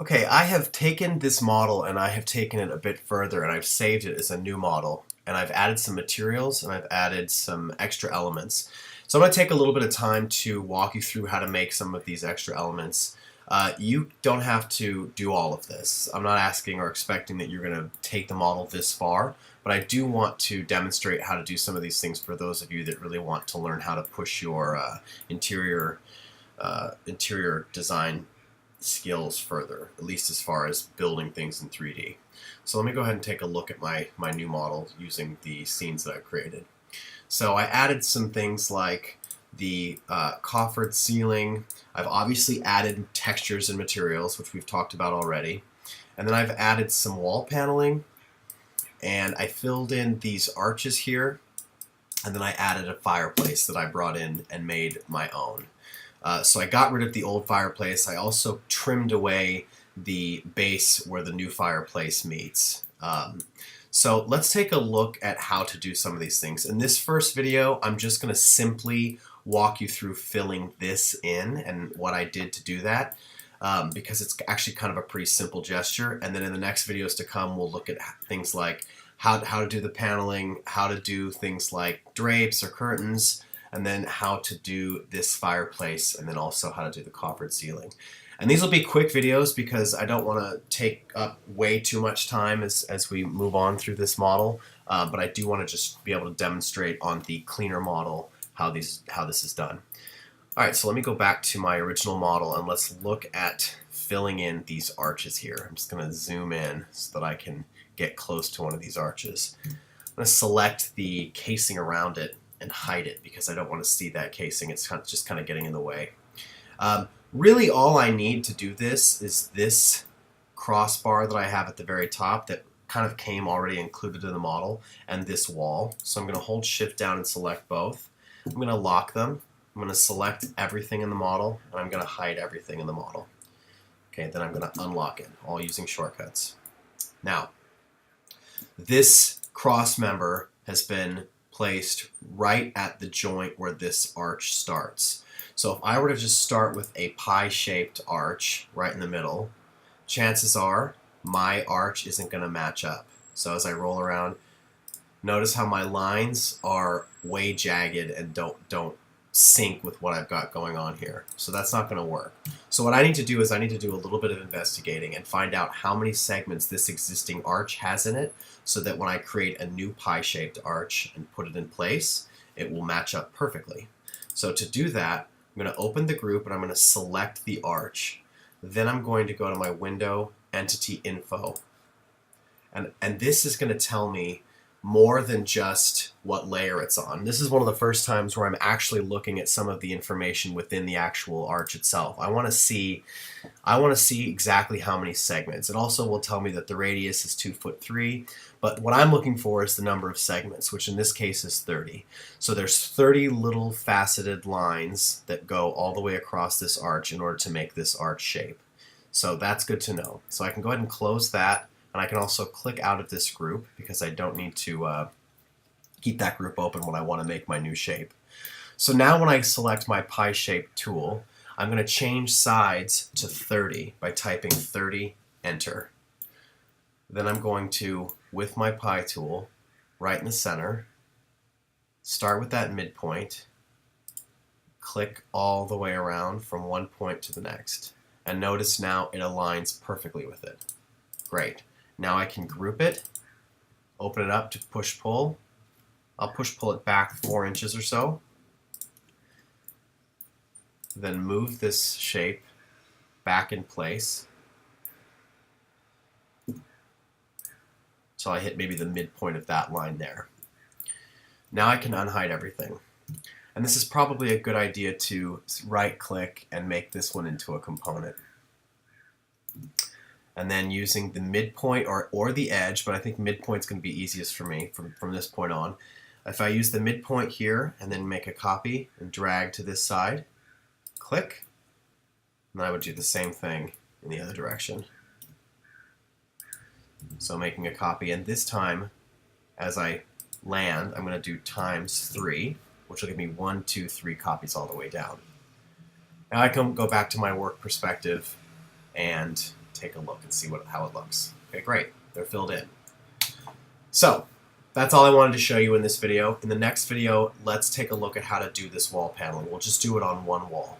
Okay, I have taken this model and I have taken it a bit further and I've saved it as a new model. And I've added some materials and I've added some extra elements. So I'm going to take a little bit of time to walk you through how to make some of these extra elements. You don't have to do all of this. I'm not asking or expecting that you're going to take the model this far, but I do want to demonstrate how to do some of these things for those of you that really want to learn how to push your interior design skills further, at least as far as building things in 3D. So let me go ahead and take a look at my new model using the scenes that I've created. So I added some things like the coffered ceiling. I've obviously added textures and materials, which we've talked about already. And then I've added some wall paneling, and I filled in these arches here, and then I added a fireplace that I brought in and made my own. So I got rid of the old fireplace. I also trimmed away the base where the new fireplace meets. So let's take a look at how to do some of these things. In this first video, I'm just going to simply walk you through filling this in and what I did to do that, because it's actually kind of a pretty simple gesture. And then in the next videos to come, we'll look at things like how to do the paneling, how to do things like drapes or curtains, and then how to do this fireplace, and then also how to do the coffered ceiling. And these will be quick videos because I don't want to take up way too much time as we move on through this model, but I do want to just be able to demonstrate on the cleaner model how this is done. Alright, so let me go back to my original model and let's look at filling in these arches here. I'm just going to zoom in so that I can get close to one of these arches. I'm going to select the casing around it and hide it because I don't want to see that casing. It's just kind of getting in the way. Really all I need to do this is this crossbar that I have at the very top that kind of came already included in the model, and this wall. So I'm going to hold shift down and select both. I'm going to lock them. I'm going to select everything in the model, and I'm going to hide everything in the model. Okay, then I'm going to unlock it, all using shortcuts. Now, this cross member has been placed right at the joint where this arch starts. So if I were to just start with a pie-shaped arch right in the middle, chances are my arch isn't going to match up. So as I roll around, notice how my lines are way jagged and don't sync with what I've got going on here. So that's not going to work. So what I need to do is I need to do a little bit of investigating and find out how many segments this existing arch has in it, so that when I create a new pie-shaped arch and put it in place, it will match up perfectly. So to do that, I'm going to open the group and I'm going to select the arch. Then I'm going to go to my window, entity info. And this is going to tell me more than just what layer it's on. This is one of the first times where I'm actually looking at some of the information within the actual arch itself. I want to see exactly how many segments. It also will tell me that the radius is 2'3", but what I'm looking for is the number of segments, which in this case is 30. So there's 30 little faceted lines that go all the way across this arch in order to make this arch shape. So that's good to know. So I can go ahead and close that. And I can also click out of this group because I don't need to keep that group open when I want to make my new shape. So now when I select my pie shape tool, I'm going to change sides to 30 by typing 30, enter. Then I'm going to, with my pie tool, right in the center, start with that midpoint, click all the way around from one point to the next. And notice now it aligns perfectly with it. Great. Now I can group it, open it up to push-pull. I'll push-pull it back 4 inches or so. Then move this shape back in place until I hit maybe the midpoint of that line there. Now I can unhide everything. And this is probably a good idea to right-click and make this one into a component. And then using the midpoint or the edge, but I think midpoint's going to be easiest for me from this point on. If I use the midpoint here and then make a copy and drag to this side, click, and then I would do the same thing in the other direction. So making a copy, and this time as I land, I'm going to do ×3, which will give me 1, 2, 3 copies all the way down. Now I can go back to my work perspective and take a look and see how it looks. Okay, great. They're filled in. So that's all I wanted to show you in this video. In the next video, let's take a look at how to do this wall paneling. We'll just do it on one wall.